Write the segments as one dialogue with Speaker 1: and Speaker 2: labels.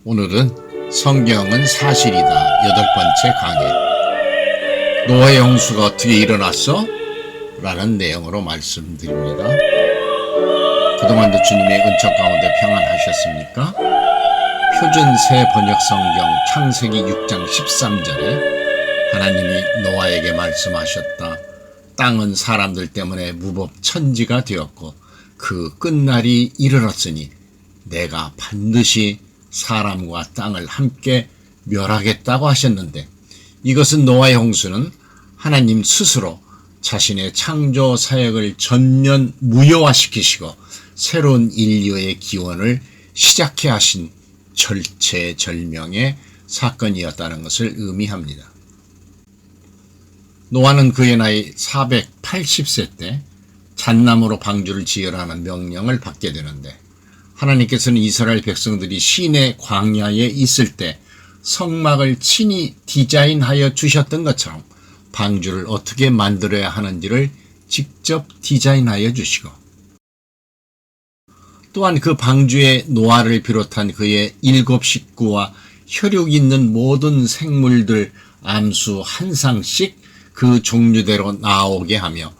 Speaker 1: 오늘은 성경은 사실이다 여덟 번째 강의. 노아의 홍수가 어떻게 일어났어? 라는 내용으로 말씀드립니다. 그동안도 주님의 은총 가운데 평안하셨습니까? 표준 새 번역 성경 창세기 6장 13절에 하나님이 노아에게 말씀하셨다. 땅은 사람들 때문에 무법천지가 되었고 그 끝날이 이르렀으니 내가 반드시 사람과 땅을 함께 멸하겠다고 하셨는데, 이것은 노아의 홍수는 하나님 스스로 자신의 창조 사역을 전면 무효화시키시고 새로운 인류의 기원을 시작해 하신 절체절명의 사건이었다는 것을 의미합니다. 노아는 그의 나이 480세 때 잣나무로 방주를 지으라는 명령을 받게 되는데, 하나님께서는 이스라엘 백성들이 시내 광야에 있을 때 성막을 친히 디자인하여 주셨던 것처럼 방주를 어떻게 만들어야 하는지를 직접 디자인하여 주시고, 또한 그 방주에 노아를 비롯한 그의 7 식구와 혈육 있는 모든 생물들 암수 한 쌍씩 그 종류대로 나오게 하며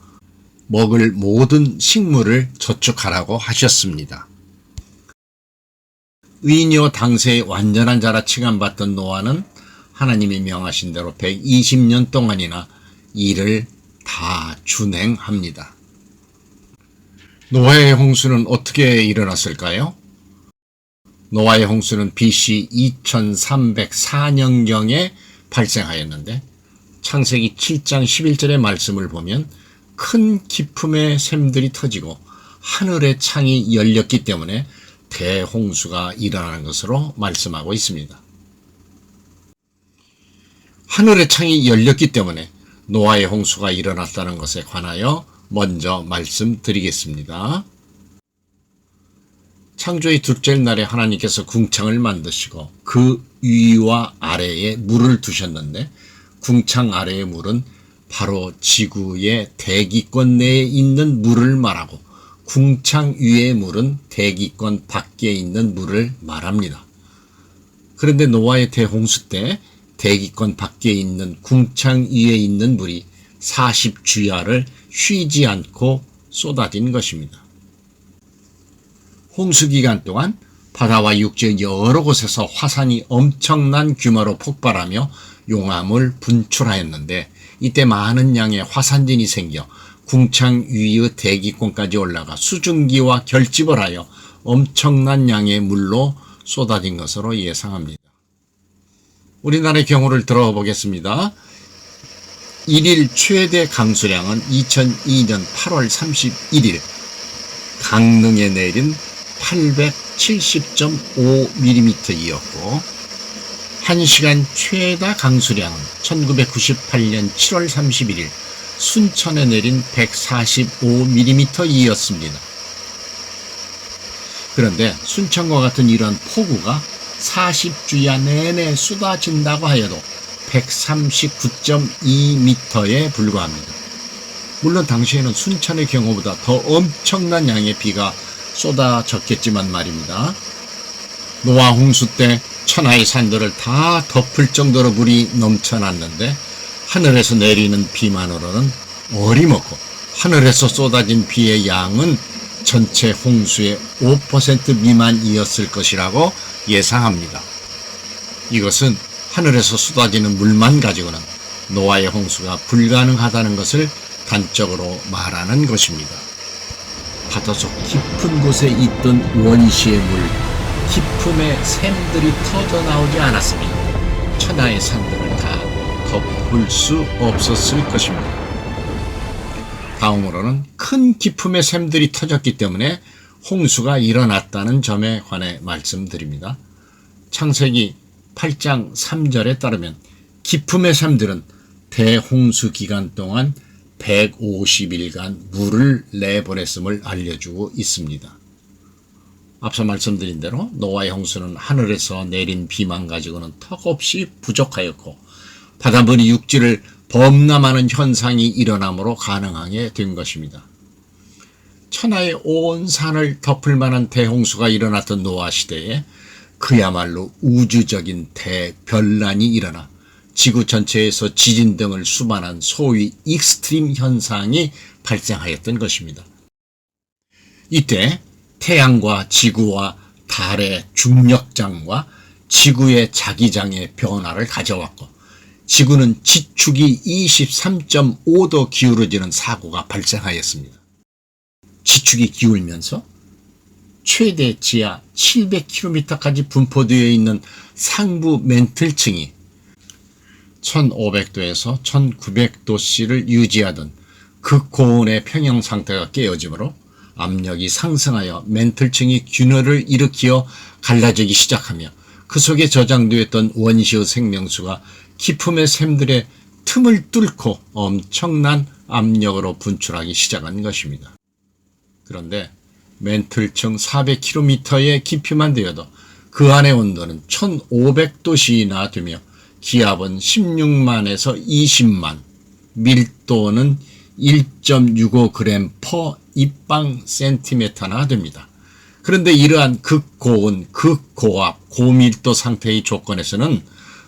Speaker 1: 먹을 모든 식물을 저축하라고 하셨습니다. 의인이요 당세의 완전한 자라 칭함받던 노아는 하나님이 명하신 대로 120년 동안이나 일을 다 준행합니다. 노아의 홍수는 어떻게 일어났을까요? 노아의 홍수는 BC 2304년경에 발생하였는데, 창세기 7장 11절의 말씀을 보면 큰 기품의 샘들이 터지고 하늘의 창이 열렸기 때문에 대홍수가 일어나는 것으로 말씀하고 있습니다. 하늘의 창이 열렸기 때문에 노아의 홍수가 일어났다는 것에 관하여 먼저 말씀드리겠습니다. 창조의 둘째 날에 하나님께서 궁창을 만드시고 그 위와 아래에 물을 두셨는데, 궁창 아래의 물은 바로 지구의 대기권 내에 있는 물을 말하고 궁창 위의 물은 대기권 밖에 있는 물을 말합니다. 그런데 노아의 대홍수 때 대기권 밖에 있는 궁창 위에 있는 물이 40주야를 쉬지 않고 쏟아진 것입니다. 홍수 기간 동안 바다와 육지 여러 곳에서 화산이 엄청난 규모로 폭발하며 용암을 분출하였는데, 이때 많은 양의 화산진이 생겨 궁창 위의 대기권까지 올라가 수증기와 결집을 하여 엄청난 양의 물로 쏟아진 것으로 예상합니다. 우리나라의 경우를 들어보겠습니다. 1일 최대 강수량은 2002년 8월 31일 강릉에 내린 870.5mm이었고, 1시간 최다 강수량은 1998년 7월 31일 순천에 내린 145mm이었습니다. 그런데 순천과 같은 이러한 폭우가 40주야 내내 쏟아진다고 하여도 139.2m에 불과합니다. 물론 당시에는 순천의 경우보다 더 엄청난 양의 비가 쏟아졌겠지만 말입니다. 노아 홍수 때 천하의 산들을 다 덮을 정도로 물이 넘쳐났는데, 하늘에서 내리는 비만으로는 어림없고 하늘에서 쏟아진 비의 양은 전체 홍수의 5% 미만이었을 것이라고 예상합니다. 이것은 하늘에서 쏟아지는 물만 가지고는 노아의 홍수가 불가능하다는 것을 단적으로 말하는 것입니다. 바다속 깊은 곳에 있던 원시의 물, 기품의 샘들이 터져 나오지 않았으니 천하의 산들을 다 덮을 수 없었을 것입니다. 다음으로는 큰 기품의 샘들이 터졌기 때문에 홍수가 일어났다는 점에 관해 말씀드립니다. 창세기 8장 3절에 따르면 기품의 샘들은 대홍수 기간 동안 150일간 물을 내보냈음을 알려주고 있습니다. 앞서 말씀드린 대로 노아의 홍수는 하늘에서 내린 비만 가지고는 턱없이 부족하였고 바닷물이 육지를 범람하는 현상이 일어남으로 가능하게 된 것입니다. 천하의 온 산을 덮을 만한 대홍수가 일어났던 노아 시대에 그야말로 우주적인 대변란이 일어나 지구 전체에서 지진 등을 수반한 소위 익스트림 현상이 발생하였던 것입니다. 이때 태양과 지구와 달의 중력장과 지구의 자기장의 변화를 가져왔고 지구는 지축이 23.5도 기울어지는 사고가 발생하였습니다. 지축이 기울면서 최대 지하 700km까지 분포되어 있는 상부 맨틀층이 1500도에서 1900도씨를 유지하던 극고온의 평형 상태가 깨어지므로 압력이 상승하여 맨틀층이 균열을 일으키어 갈라지기 시작하며 그 속에 저장되었던 원시의 생명수가 깊음의 샘들의 틈을 뚫고 엄청난 압력으로 분출하기 시작한 것입니다. 그런데 맨틀층 400km의 깊이만 되어도 그 안의 온도는 1500도씨나 되며 기압은 16만에서 20만, 밀도는 1.65g per 입방 센티미터나 됩니다. 그런데 이러한 극고온, 극고압, 고밀도 상태의 조건에서는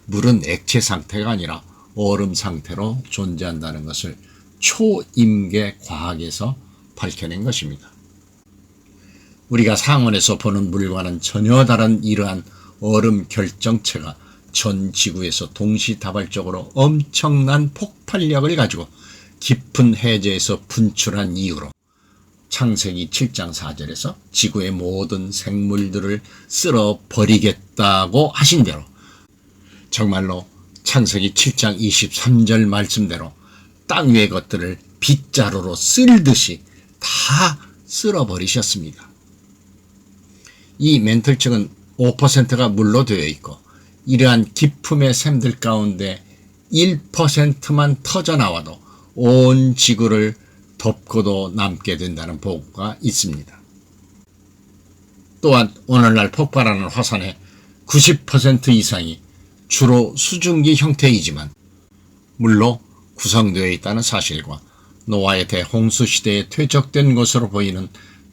Speaker 1: 물은 액체 상태가 아니라 얼음 상태로 존재한다는 것을 초임계 과학에서 밝혀낸 것입니다. 우리가 상온에서 보는 물과는 전혀 다른 이러한 얼음 결정체가 전 지구에서 동시다발적으로 엄청난 폭발력을 가지고 깊은 해저에서 분출한 이유로 창세기 7장 4절에서 지구의 모든 생물들을 쓸어버리겠다고 하신 대로 정말로 창세기 7장 23절 말씀대로 땅 위의 것들을 빗자루로 쓸듯이 다 쓸어버리셨습니다. 이 맨틀층은 5%가 물로 되어 있고 이러한 깊음의 샘들 가운데 1%만 터져나와도 온 지구를 덮고도 남게 된다는 보고가 있습니다. 또한 오늘날 폭발하는 화산의 90% 이상이 주로 수증기 형태이지만 물로 구성되어 있다는 사실과 노아의 대홍수 시대에 퇴적된 것으로 보이는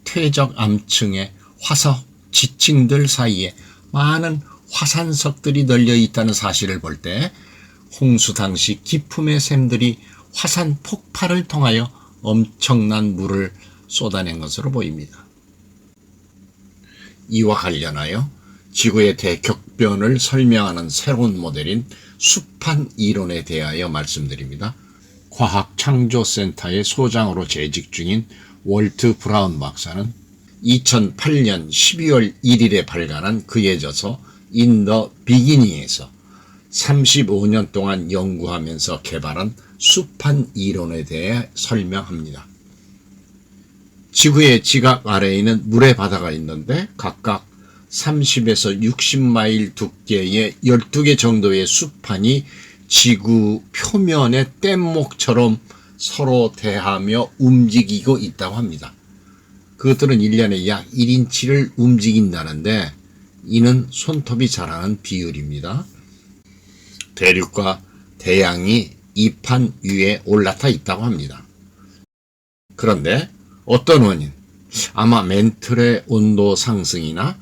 Speaker 1: 퇴적암층의 화석 지층들 사이에 많은 화산석들이 널려 있다는 사실을 볼 때 홍수 당시 깊음의 샘들이 화산 폭발을 통하여 엄청난 물을 쏟아낸 것으로 보입니다. 이와 관련하여 지구의 대격변을 설명하는 새로운 모델인 수판 이론에 대하여 말씀드립니다. 과학창조센터의 소장으로 재직 중인 월트 브라운 박사는 2008년 12월 1일에 발간한 그의 저서 In the Beginning에서 35년 동안 연구하면서 개발한 수판 이론에 대해 설명합니다. 지구의 지각 아래에 있는 물의 바다가 있는데 각각 30에서 60마일 두께의 12개 정도의 수판이 지구 표면의 뗏목처럼 서로 대하며 움직이고 있다고 합니다. 그것들은 1년에 약 1인치를 움직인다는데 이는 손톱이 자라는 비율입니다. 대륙과 대양이 이 판 위에 올라타 있다고 합니다. 그런데 어떤 원인, 아마 맨틀의 온도 상승이나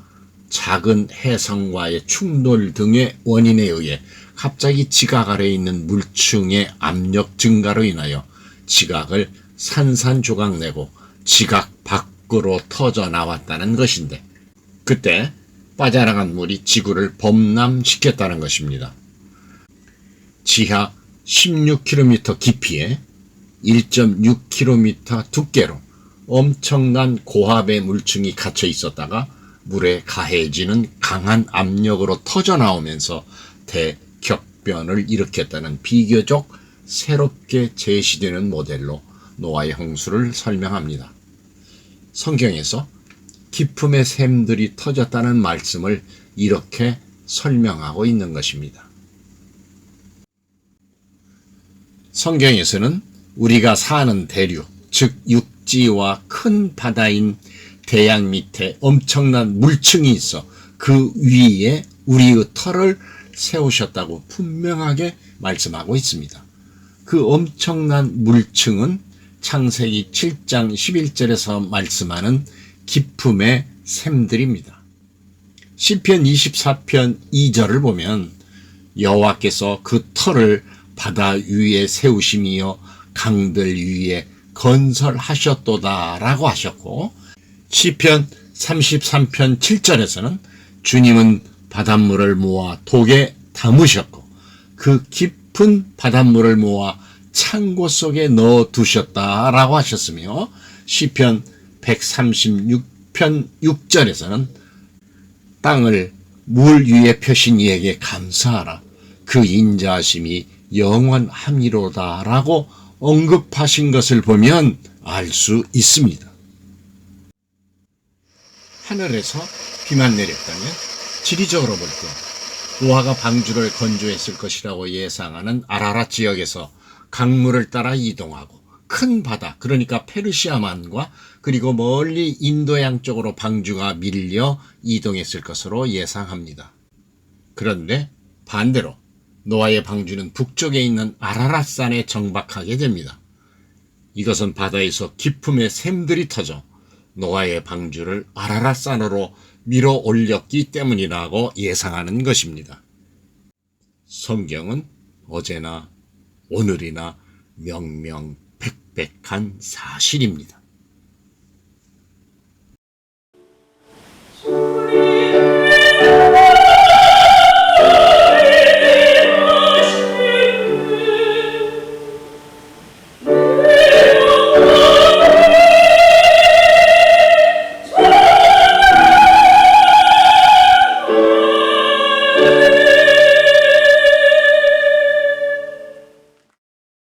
Speaker 1: 작은 해상과의 충돌 등의 원인에 의해 갑자기 지각 아래에 있는 물층의 압력 증가로 인하여 지각을 산산조각 내고 지각 밖으로 터져 나왔다는 것인데 그때 빠져나간 물이 지구를 범람시켰다는 것입니다. 지하 16km 깊이에 1.6km 두께로 엄청난 고압의 물층이 갇혀 있었다가 물에 가해지는 강한 압력으로 터져 나오면서 대격변을 일으켰다는 비교적 새롭게 제시되는 모델로 노아의 홍수를 설명합니다. 성경에서 깊음의 샘들이 터졌다는 말씀을 이렇게 설명하고 있는 것입니다. 성경에서는 우리가 사는 대륙, 즉 육지와 큰 바다인 대양 밑에 엄청난 물층이 있어 그 위에 우리의 터를 세우셨다고 분명하게 말씀하고 있습니다. 그 엄청난 물층은 창세기 7장 11절에서 말씀하는 깊음의 샘들입니다. 시편 24편 2절을 보면 여호와께서 그 터를 바다 위에 세우심이요 강들 위에 건설하셨도다 라고 하셨고, 시편 33편 7절에서는 주님은 바닷물을 모아 독에 담으셨고 그 깊은 바닷물을 모아 창고 속에 넣어 두셨다라고 하셨으며, 시편 136편 6절에서는 땅을 물 위에 펴신 이에게 감사하라. 그 인자하심이 영원함이로다라고 언급하신 것을 보면 알 수 있습니다. 하늘에서 비만 내렸다면 지리적으로 볼 때 노아가 방주를 건조했을 것이라고 예상하는 아라랏 지역에서 강물을 따라 이동하고 큰 바다, 그러니까 페르시아만과 그리고 멀리 인도양 쪽으로 방주가 밀려 이동했을 것으로 예상합니다. 그런데 반대로 노아의 방주는 북쪽에 있는 아라랏산에 정박하게 됩니다. 이것은 바다에서 기품의 샘들이 터져 노아의 방주를 아라랏산으로 밀어 올렸기 때문이라고 예상하는 것입니다. 성경은 어제나 오늘이나 명명백백한 사실입니다.